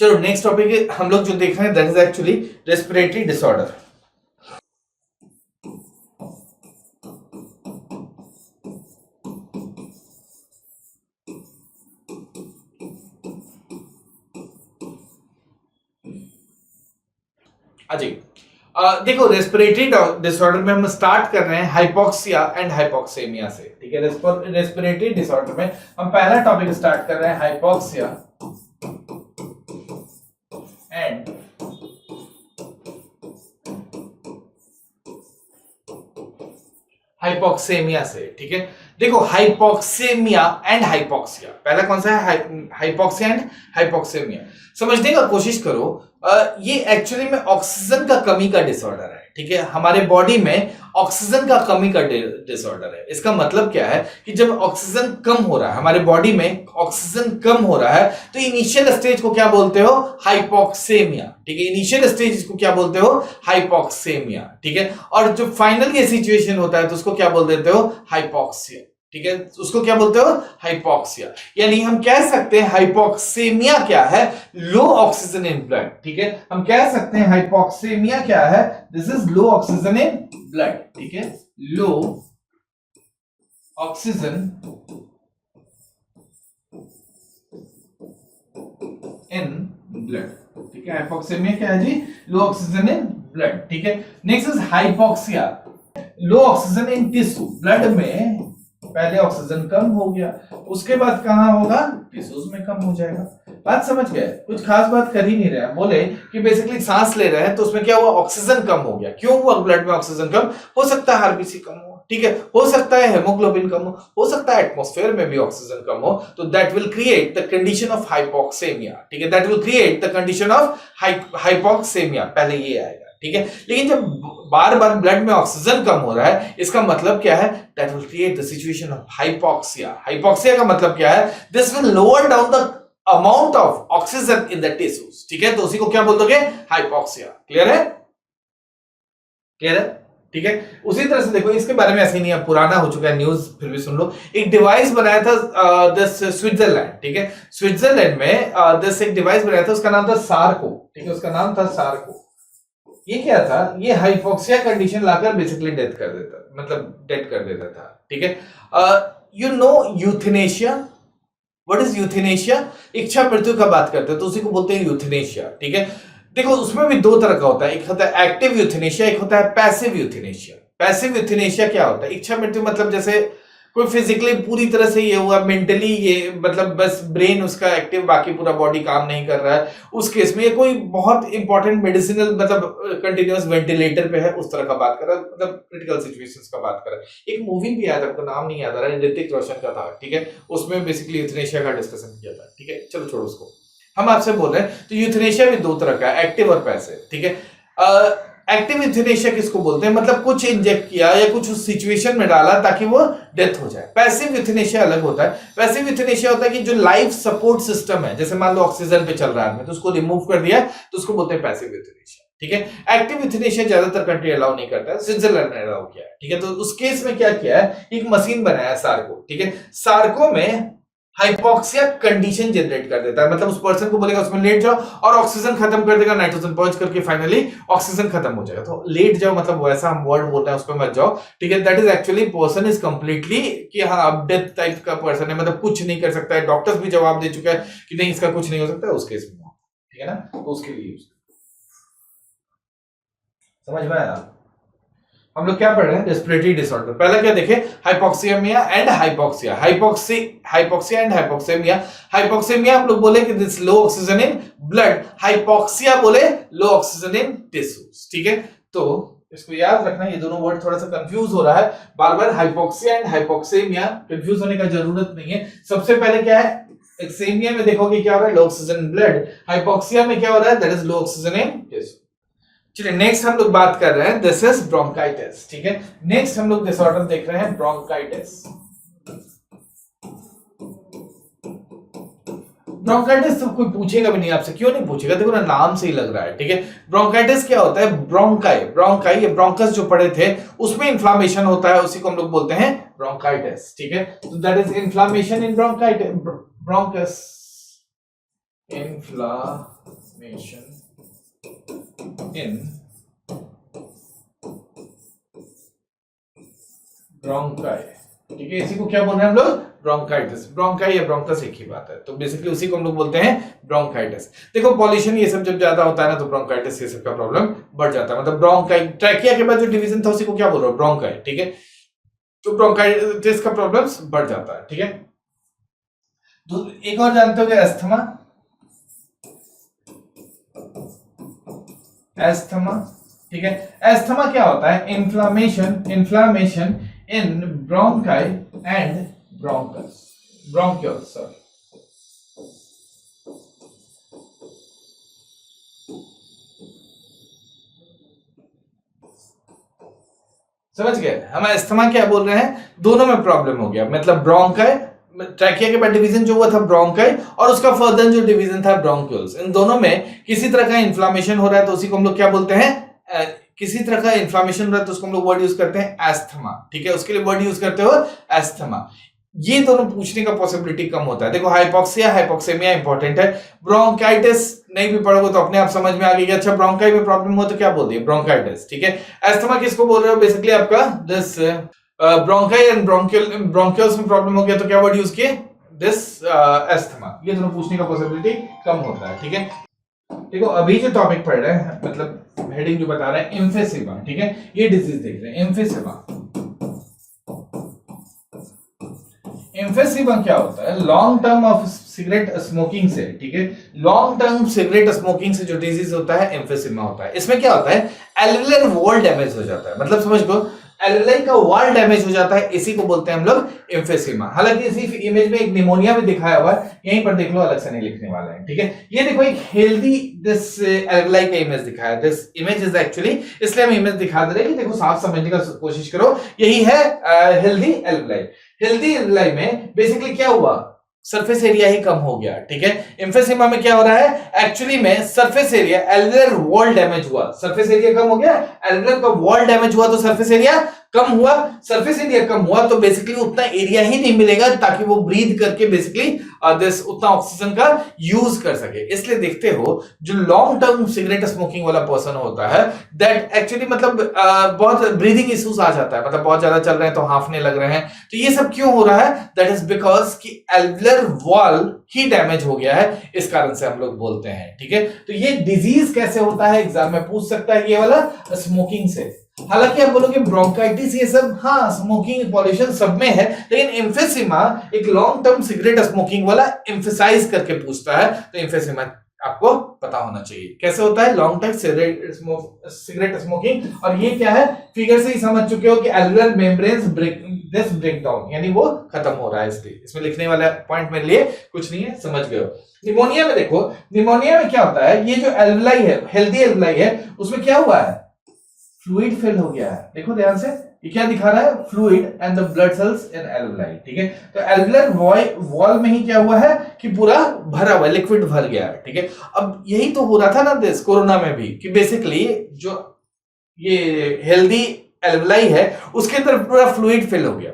चलो next topic हम लोग जो देख रहे हैं that is actually respiratory disorder. अजी देखो रेस्पिरेटरी डिसऑर्डर में हम स्टार्ट कर रहे हैं हाइपोक्सिया एंड हाइपोक्सेमिया से, ठीक है। रेस्पिरेटरी डिसऑर्डर में हम पहला टॉपिक स्टार्ट कर रहे हैं हाइपोक्सिया एंड हाइपोक्सेमिया से, ठीक है। देखो हाइपोक्सेमिया एंड हाइपोक्सिया, पहला कौन सा है? Hypoxia and hypoxemia. समझने का कोशिश करो, ये एक्चुअली में ऑक्सीजन का कमी का डिसऑर्डर है, ठीक है। हमारे बॉडी में ऑक्सीजन का कमी का डिसऑर्डर है। इसका मतलब क्या है कि जब ऑक्सीजन कम हो रहा है, हमारे बॉडी में ऑक्सीजन कम हो रहा है, तो इनिशियल स्टेज को क्या बोलते हो? हाइपोक्सेमिया, ठीक है। इनिशियल स्टेज को क्या बोलते हो? हाइपोक्सेमिया, ठीक है। और जो फाइनल ये सिचुएशन होता है तो उसको क्या बोल देते हो? हाइपोक्सिया, ठीक है। उसको क्या बोलते हो? हाइपोक्सिया। यानी हम कह सकते हैं हाइपोक्सेमिया क्या है? लो ऑक्सीजन इन ब्लड, ठीक है। हम कह सकते हैं हाइपोक्सेमिया क्या है? This is low oxygen in blood, ठीक है। लो ऑक्सीजन इन ब्लड, ठीक है। हाइपोक्सेमिया क्या है जी? लो ऑक्सीजन इन ब्लड, ठीक है। Next is hypoxia, low oxygen in tissue. Blood में पहले ऑक्सीजन कम हो गया, उसके बाद कहां होगा? टिश्यूज में कम हो जाएगा। बात समझ गए? कुछ खास बात कर ही नहीं रहे हैं। बोले कि बेसिकली सांस ले रहे हैं तो उसमें क्या हुआ? ऑक्सीजन कम हो गया। क्यों हुआ ब्लड में ऑक्सीजन कम? हो सकता है आरबीसी कम हो, ठीक है। हो सकता है हेमोग्लोबिन कम हो सकता है एटमॉस्फेयर में भी ऑक्सीजन कम हो, तो that will create the condition of hypoxemia, ठीक है। That will create the condition of hypoxemia, पहले ये आएगा, ठीक है। लेकिन जब बार बार ब्लड में ऑक्सीजन कम हो रहा है, इसका मतलब क्या है? That will create the situation of hypoxia. Hypoxia का मतलब क्या है? This will lower down the amount of oxygen in the tissues, ठीक है। तो उसी को क्या बोल दोगे? हाइपोक्सिया। क्लियर है? क्लियर है, ठीक है। उसी तरह से देखो, इसके बारे में ऐसे ही नहीं है, पुराना हो चुका है न्यूज, फिर भी सुन लो। एक डिवाइस बनाया था दिस स्विट्जरलैंड, ठीक है। स्विट्जरलैंड में दिस एक डिवाइस बनाया था, उसका नाम था सार्को, ठीक है। उसका नाम था सार्को। ये क्या था? ये हाइपोक्सिया कंडीशन लाकर बेसिकली डेथ कर देता, मतलब डेथ कर देता था, ठीक है। You know euthanasia? What is euthanasia? इच्छा मृत्यु का बात करते हैं तो उसी को बोलते हैं यूथेनेशिया, ठीक है। देखो उसमें भी दो तरह का होता है, एक होता है एक्टिव यूथेनेशिया, एक होता है पैसिव यूथेनेशिया। पैसिव यूथेनेशिया क्या होता है? इच्छा मृत्यु मतलब जैसे कोई फिजिकली पूरी तरह से ये हुआ, मेंटली ये मतलब बस ब्रेन उसका एक्टिव, बाकी पूरा बॉडी काम नहीं कर रहा है, उस केस में ये कोई बहुत इंपॉर्टेंट मेडिसिनल मतलब कंटिन्यूअस वेंटिलेटर पे है, उस तरह का बात कर रहा है, मतलब क्रिटिकल सिचुएशंस का बात कर रहा है। एक मूवी भी आया था, आपको नाम नहीं याद आ रहा है, ऋतिक रोशन का था, ठीक है। उसमें बेसिकली यूथेनेशिया का डिस्कशन किया था, ठीक है। चलो छोड़ो उसको, हम आपसे बोल रहे हैं तो यूथेनेशिया भी दो तरह का है, एक्टिव और पैसिव, ठीक है। एक्टिव यूथेनेशिया किसको बोलते हैं? मतलब कुछ इंजेक्ट किया या कुछ उस सिचुएशन में डाला ताकि वो डेथ हो जाए। पैसिव यूथेनेशिया अलग होता है। पैसिव यूथेनेशिया होता है कि जो लाइफ सपोर्ट सिस्टम है, जैसे मान लो ऑक्सीजन पे चल रहा है तो उसको रिमूव कर दिया, तो उसको बोलते हैं पैसिव यूथेनेशिया, ठीक है। एक्टिव यूथेनेशिया ज्यादातर कंट्री अलाउ नहीं करता है, स्विट्जरलैंड ने अलाउ किया है, ठीक है। तो उस केस में क्या किया है? एक मशीन बनाया है सार्को, ठीक है। सार्को में हाइपोक्सिया कंडीशन जनरेट कर देता है, मतलब उस पर्सन को बोलेगा उसमें लेट जाओ और ऑक्सीजन खत्म कर देगा, नाइट्रोजन पर्च करके फाइनली ऑक्सीजन खत्म हो जाएगा। तो लेट जाओ मतलब वैसा हम वर्ड बोलते हैं, उस पर मत जाओ, ठीक है। That is actually person is completely कि हाँ अब डेथ टाइप का पर्सन है, मतलब कुछ नहीं कर सकता है, डॉक्टर्स भी जवाब दे चुका है कि नहीं इसका कुछ नहीं हो सकता है, उस केस में, ठीक है ना। तो उसके लिए समझ में आया? हम लोग क्या पढ़ रहे हैं? Respiratory disorder. पहला क्या देखे? Hypoxia and hypoxia, hypoxia and hypoxemia. Hypoxemia हम लोग बोले कि this low oxygen in blood, hypoxia बोले लो ऑक्सीजन इन टिश्यूज, ठीक है। तो इसको याद रखना, ये दोनों वर्ड थोड़ा सा कंफ्यूज हो रहा है बार बार, हाइपोक्सिया एंड हाइपोक्सेमिया। कंफ्यूज होने का जरूरत नहीं है। सबसे पहले क्या है? एक्सेमिया में देखोगे क्या हो रहा है? लो ऑक्सीजन इन ब्लड। हाइपोक्सिया में क्या हो रहा है? That is low oxygen in tissue. चलिए नेक्स्ट हम लोग बात कर रहे हैं, दिस इज ब्रोंकाइटिस, ठीक है। नेक्स्ट हम लोग डिसऑर्डर देख रहे हैं ब्रोंकाइटिस। ब्रोंकाइटिस तो कोई पूछेगा भी नहीं आपसे, क्यों नहीं पूछेगा? देखो ना नाम से ही लग रहा है, ठीक है। ब्रोंकाइटिस क्या होता है? ब्रोंकाई ये ब्रोंकस जो पढ़े थे उसमें इंफ्लामेशन होता है, उसी को हम लोग बोलते हैं ब्रोंकाइटिस, ठीक है। तो that is inflammation in bronchitis, bronchus, inflammation in bronchi, ठीक है, इसी को क्या बोल रहे हैं हम लोग, ब्रोंकाइटिस। ब्रोंकाई या ब्रोंकस एक ही बात है, तो बेसिकली उसी को हम लोग बोलते हैं ब्रोंकाइटिस। देखो पॉल्यूशन ये सब जब ज्यादा होता है ना तो ब्रोंकाइटिस ये सब का प्रॉब्लम बढ़ जाता है। मतलब ब्रोंकाई, ट्रैकिया के बाद जो डिवीजन था उसी को क्या बोल रहे हो, ब्रोंकाई, ठीक है। तो ब्रोंकाइटिस का प्रॉब्लम्स बढ़ जाता है, ठीक है। तो एक और जानते हो क्या, एस्थमा। एस्थमा, ठीक है। एस्थमा क्या होता है, inflammation in bronchi and bronchioles, sorry. समझ गए हम एस्थमा क्या बोल रहे हैं, दोनों में प्रॉब्लम हो गया। मतलब ब्रोंकाई, ट्रैकिया के बाद डिवीजन जो हुआ था ब्रोंकाई, और उसका फर्दर जो डिवीजन था ब्रोंक्यूल्स, इन दोनों में किसी तरह का इन्फ्लामेशन हो रहा है तो उसी को हम लोग क्या बोलते हैं, किसी तरह का इन्फ्लामेशन हो रहा है तो उसको हम लोग वर्ड यूज करते हैं एस्थमा, ठीक है। उसके लिए वर्ड यूज करते हो एस्थमा। ये दोनों पूछने का पॉसिबिलिटी कम होता है। देखो हाइपोक्सिया, हाइपोक्सेमिया इंपॉर्टेंट है। ब्रोंकाइटिस नहीं भी पढ़ोगे तो अपने आप समझ में आ गई, अच्छा ब्रोंकाई में प्रॉब्लम हो तो क्या बोल दिए, ब्रोंकाइटिस, ठीक है। एस्थमा किसको बोल रहे हो, बेसिकली आपका दिस ब्रोंकाई एंड ब्रोंक्यूल्स में प्रॉब्लम हो गया तो क्या वर्ड यूज किए, दिस एस्थमा। ये दोनों पूछने का पॉसिबिलिटी कम होता है, ठीक है। देखो अभी जो टॉपिक पढ़ रहे हैं, मतलब हेडिंग जो बता रहे हैं, एम्फिसेमा, ठीक है। ये डिजीज देख रहे हैं, एम्फिसेमा। एम्फिसेमा क्या होता है, long term of cigarette smoking से, ठीक है। लॉन्ग टर्म सिगरेट स्मोकिंग से जो डिजीज होता है एम्फिसेमा होता है। इसमें क्या होता है, एल्वियोलर वॉल डैमेज हो जाता है। मतलब समझ लो एल्वियोलाई का वॉल डैमेज हो जाता है, इसी को बोलते हैं हम लोग एम्फिसेमा। हालांकि इसी इमेज में एक निमोनिया भी दिखाया हुआ है, यहीं पर देख लो, अलग से नहीं लिखने वाला है, ठीक है। ये देखो एक हेल्दी दिस एल्वियोलाई का इमेज दिखाया है। दिस इमेज इज एक्चुअली, इसलिए हम इमेज दिखा दे रहे हैं कि देखो साफ समझने का कोशिश करो, यही है हेल्दी एल्वियोलाई। हेल्दी एल्वियोलाई में बेसिकली क्या हुआ, सरफेस एरिया ही कम हो गया, ठीक है। एम्फिसेमा में क्या हो रहा है, एक्चुअली में surface area, alveolar wall damage हुआ, सरफेस एरिया कम हो गया, एल्वियोलर का वॉल डैमेज हुआ तो सरफेस एरिया कम हुआ। सरफेस एरिया कम हुआ तो बेसिकली उतना एरिया ही नहीं मिलेगा ताकि वो ब्रीथ करके बेसिकली दिस उतना ऑक्सीजन का यूज कर सके। इसलिए देखते हो जो लॉन्ग टर्म सिगरेट स्मोकिंग वाला पर्सन होता है, दैट एक्चुअली मतलब बहुत ब्रीदिंग इश्यूज आ जाता है, मतलब बहुत ज्यादा चल रहे हैं तो हांफने लग रहे हैं। तो ये सब क्यों हो रहा है, दैट इज बिकॉज कि एल्वियोलर वॉल ही डैमेज हो गया है, इस कारण से हम लोग बोलते हैं, ठीक है। तो ये डिजीज कैसे होता है, एग्जाम में पूछ सकता है, ये वाला स्मोकिंग से। हालांकि आप बोलोगे ब्रोंकाइटिस ये सब, हाँ स्मोकिंग पॉल्यूशन सब में है, लेकिन एम्फिसेमा एक लॉन्ग टर्म सिगरेट स्मोकिंग वाला एम्फेसाइज करके पूछता है, तो एम्फिसेमा आपको पता होना चाहिए कैसे होता है लॉन्ग टर्म सिगरेट स्मोकिंग। और ये क्या है, फिगर से ही समझ चुके हो कि एल्वियोलर मेम्ब्रेन्स ब्रेक डाउन, यानी वो खत्म हो रहा है। इसलिए इसमें लिखने वाला पॉइंट मेरे लिए कुछ नहीं है, समझ गए हो। निमोनिया में देखो, निमोनिया में क्या होता है, ये जो एल्वियोलाई है, हेल्दी एल्वियोलाई है, उसमें क्या हुआ है, फ्लूइड फिल हो गया है। देखो ध्यान से, ये क्या दिखा रहा है, fluid and the blood cells in alveoli, ठीक है। तो एल्वियोलर वॉल में ही क्या हुआ है कि पूरा भरा हुआ, लिक्विड भर गया है, ठीक है। अब यही तो हो रहा था ना दिस कोरोना में भी, कि बेसिकली जो ये हेल्दी एल्वियोलाई है उसके अंदर पूरा फ्लूइड फिल हो गया।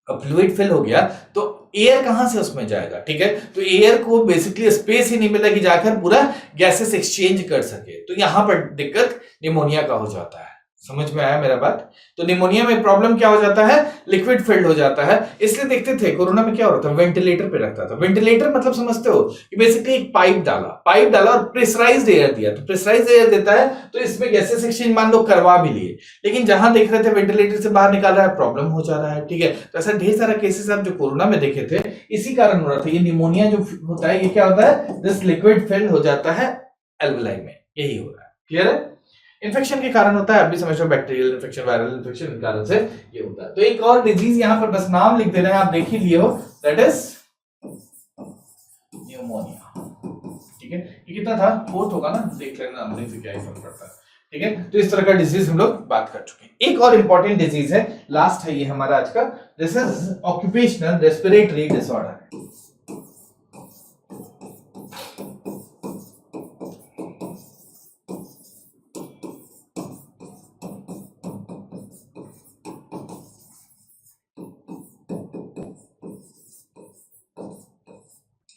अब फ्लूइड फिल हो गया तो एयर कहां से उसमें जाएगा, ठीक है। तो एयर को बेसिकली स्पेस ही नहीं मिला कि जाकर पूरा गैसेस एक्सचेंज कर सके, तो यहां पर दिक्कत निमोनिया का हो जाता है। समझ में आया मेरा बात। तो निमोनिया में प्रॉब्लम क्या हो जाता है, लिक्विड फिल्ड हो जाता है। इसलिए देखते थे कोरोना में क्या हो रहा था, वेंटिलेटर पे रखता था। वेंटिलेटर मतलब समझते हो कि बेसिकली एक पाइप डाला और प्रेशराइज्ड एयर दिया। तो प्रेशराइज्ड एयर देता है तो इसमें गैसेस एक्सचेंज मान लो करवा भी लिए, लेकिन जहां देख रहे थे वेंटिलेटर से बाहर निकाल रहा है, प्रॉब्लम हो जा रहा है, ठीक है। तो ऐसा ढेर सारा केसेस आप जो कोरोना में देखे थे, इसी कारण हो रहा था। ये निमोनिया जो होता है, ये क्या होता है, दिस लिक्विड फिल्ड हो जाता है एल्वियोलाई में, यही हो रहा है। क्लियर है। इन्फेक्शन के कारण होता है, आप भी समझ लो, बैक्टीरियल इन्फेक्शन, वायरल इन्फेक्शन के कारण से ये होता है। तो एक और डिजीज यहां पर बस नाम लिख देना है, आप देख ही लिए हो, दैट इज न्यूमोनिया, ठीक है। ये कितना था, फोर्थ होगा ना, देख लेना, नहीं से क्या ही फर्क पड़ता है, ठीक है। तो इस तरह का डिजीज हम लोग बात कर चुके हैं। एक और इंपॉर्टेंट डिजीज है, लास्ट है ये हमारा आज का, this is occupational respiratory disorder.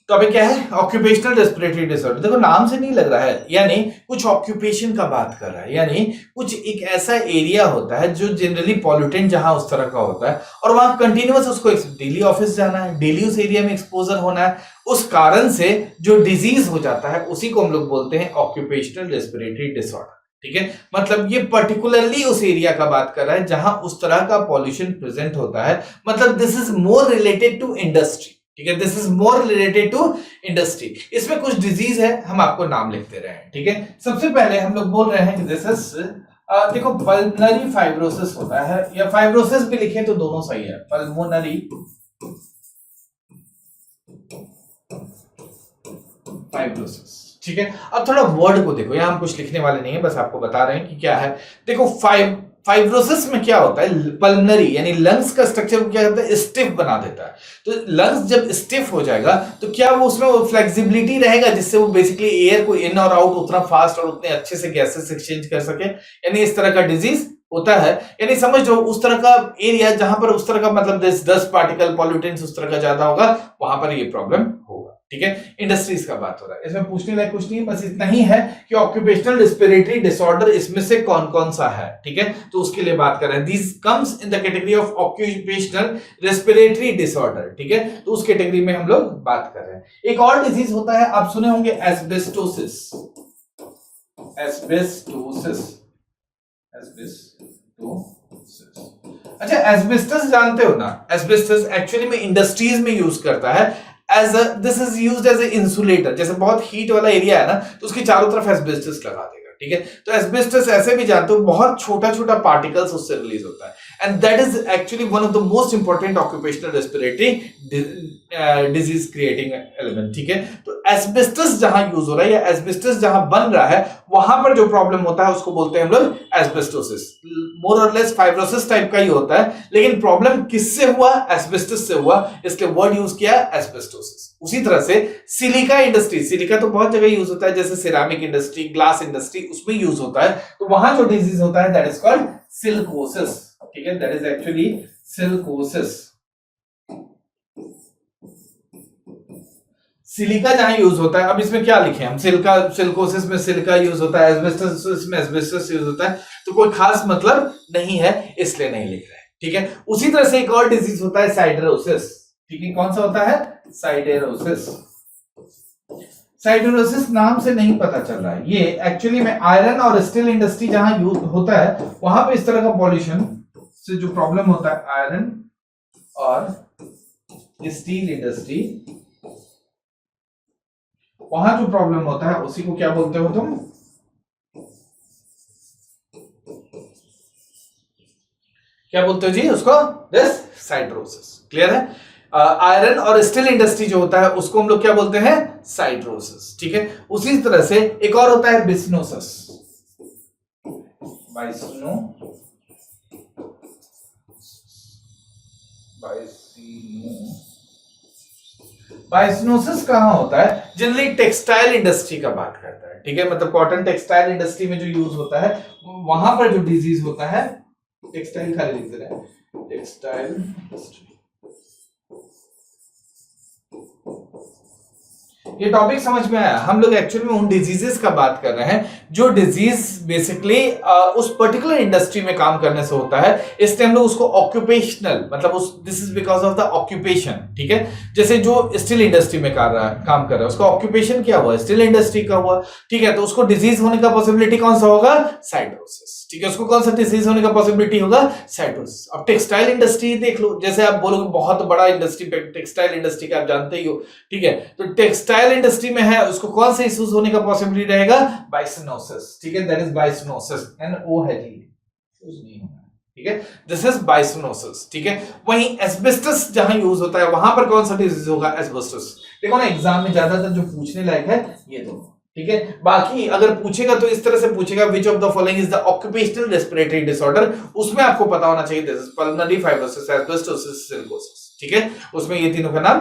Topic क्या है? Occupational respiratory disorder. देखो नाम से नहीं लग रहा है, यानी कुछ ऑक्यूपेशन का बात कर रहा है, यानी कुछ एक ऐसा एरिया होता है जो जनरली पॉल्यूटेंट जहां उस तरह का होता है और वहां कंटिन्यूअस उसको डेली ऑफिस जाना है, डेली उस एरिया में एक्सपोजर होना है, उस कारण से जो डिजीज हो जाता है उसी को हम लोग बोलते हैं ऑक्यूपेशनल रेस्पिरेटरी डिसऑर्डर। ठीक है, मतलब ये पर्टिकुलरली उस एरिया का बात कर रहा है जहां उस तरह का पॉल्यूशन प्रेजेंट होता है, मतलब this is more related to industry. ठीक है, this is more related to industry. इसमें कुछ डिजीज है, हम आपको नाम लिखते रहे हैं। ठीक है, सबसे पहले हम लोग बोल रहे हैं कि दिस इज देखो पल्मोनरी फाइब्रोसिस होता है, या फाइब्रोसिस भी लिखे तो दोनों सही है, पल्मोनरी फाइब्रोसिस। ठीक है, अब थोड़ा वर्ड को देखो, यहां हम कुछ लिखने वाले नहीं है, बस आपको बता रहे हैं कि क्या है। देखो फाइब्रोसिस में क्या होता है, पल्मोनरी यानी लंग्स का स्ट्रक्चर क्या होता है, स्टिफ बना देता है। तो लंग्स जब स्टिफ हो जाएगा तो क्या वो उसमें फ्लेक्सिबिलिटी रहेगा जिससे वो बेसिकली एयर को इन और आउट उतना फास्ट और उतने अच्छे से गैसेस एक्सचेंज कर सके, यानी इस तरह का डिजीज होता है। यानी समझ लो उस तरह का एरिया जहां पर उस तरह का मतलब 10 पार्टिकल पॉल्यूटेंट्स उस तरह का ज्यादा होगा, वहां पर ये प्रॉब्लम होगा। ठीक है, इंडस्ट्रीज का बात हो रहा है, इसमें पूछने लायक कुछ नहीं, बस इतना ही है कि ऑक्यूपेशनल रेस्पिरेटरी डिसऑर्डर इसमें से कौन कौन सा है। ठीक है, तो उसके लिए बात कर रहे हैं, this comes in the category of occupational respiratory disorder. ठीक है, तो उस कैटेगरी में हम लोग बात कर रहे हैं। एक और डिजीज होता है, आप सुने होंगे एस्बेस्टोसिस। एस्बेस्टोसिस, अच्छा एस्बेस्टस जानते हो ना, एस्बेस्टस एक्चुअली में इंडस्ट्रीज में यूज करता है this is used as a insulator. जैसे बहुत हीट वाला एरिया है ना, तो उसके चारों तरफ एस्बेस्टस लगा देगा। ठीक है, तो एस्बेस्टस ऐसे भी जानते हो बहुत छोटा छोटा पार्टिकल्स उससे रिलीज होता है, and that is actually one of the most important occupational respiratory disease creating element. ठीक है, तो एस्बेस्टस जहां यूज हो रहा है या एस्बेस्टस जहां बन रहा है वहां पर जो प्रॉब्लम होता है उसको बोलते हैं हम लोग एस्बेस्टोसिस। मोर और लेस फाइब्रोसिस टाइप का ही होता है, लेकिन प्रॉब्लम किससे हुआ, एस्बेस्टस से हुआ, इसलिए वर्ड यूज किया एस्बेस्टोसिस। उसी तरह से सिलिका इंडस्ट्री, सिलिका तो बहुत जगह यूज होता है, जैसे सिरामिक इंडस्ट्री, ग्लास इंडस्ट्री, उसमें यूज होता है, तो वहां जो डिजीज होता है दैट इज कॉल्ड सिलिकोसिस। ठीक है, that is actually silicosis. Silica जहां यूज होता है, अब इसमें क्या लिखे हम, सिलिकोसिस में सिलिका यूज होता है, एस्बेस्टोसिस में एस्बेस्टस यूज होता है, तो कोई खास मतलब नहीं है, इसलिए नहीं लिख रहे। ठीक है, उसी तरह से एक और डिजीज होता है साइडरोसिस। ठीक है, कौन सा होता है, साइडरोसिस। साइडरोसिस नाम से नहीं पता चल रहा है, ये एक्चुअली में आयरन और स्टील इंडस्ट्री जहां यूज होता है वहां पे इस तरह का पॉल्यूशन से जो प्रॉब्लम होता है, आयरन और स्टील इंडस्ट्री, वहां जो प्रॉब्लम होता है उसी को क्या बोलते हो तुम, क्या बोलते हो जी उसको, दिस साइडरोसिस। क्लियर है, आयरन और स्टील इंडस्ट्री जो होता है उसको हम लोग क्या बोलते हैं, साइडरोसिस। ठीक है, उसी तरह से एक और होता है बिस्नोसिस, बाइस्नोसिस कहां होता है, जनरली टेक्सटाइल इंडस्ट्री का बात करता है। ठीक है, मतलब कॉटन टेक्सटाइल इंडस्ट्री में जो यूज होता है वहां पर जो डिजीज होता है, टेक्सटाइल खाली लिख दे रहे हैं, टेक्सटाइल इंडस्ट्री। ये टॉपिक समझ में आया, हम लोग एक्चुअली में उन डिजीजेस का बात कर रहे हैं जो डिजीज बेसिकली उस पर्टिकुलर इंडस्ट्री में काम करने से होता है, इसलिए हम लोग उसको ऑक्यूपेशनल, मतलब उस this is because of the occupation. ठीक है, जैसे जो स्टील इंडस्ट्री में काम कर रहा है उसका ऑक्यूपेशन क्या हुआ, स्टील इंडस्ट्री का हुआ। ठीक है, तो उसको डिजीज होने का पॉसिबिलिटी कौन सा होगा, साइटोसिस। ठीक है, उसको कौन सा डिजीज होने का पॉसिबिलिटी होगा, साइटोसिस। अब टेक्सटाइल इंडस्ट्री देख लो, जैसे आप बोलोगे बहुत बड़ा इंडस्ट्री, टेक्सटाइल इंडस्ट्री का आप जानते ही हो। ठीक है, तो टेक्सटाइल इंडस्ट्री में है, उसको कौन से इश्यूज होने का पॉसिबिलिटी रहेगा, बाइस्नोसिस। ठीक है, दैट इज बाइस्नोसिस, NOH नहीं होगा। ठीक है, दिस इज बाइस्नोसिस। ठीक है, वहीं एस्बेस्टस जहां यूज होता है वहां पर कौन सा डिजीज होगा, एस्बेस्टस। देखो ना एग्जाम में ज्यादातर जो पूछने लायक है ये दोनों। ठीक है, बाकी अगर पूछेगा तो इस तरह से पूछेगा, which of the following is the occupational respiratory disorder, उसमें आपको पता होना चाहिए this is pulmonary fibrosis, asbestosis, silicosis. ठीक है, उसमें ये तीनों का नाम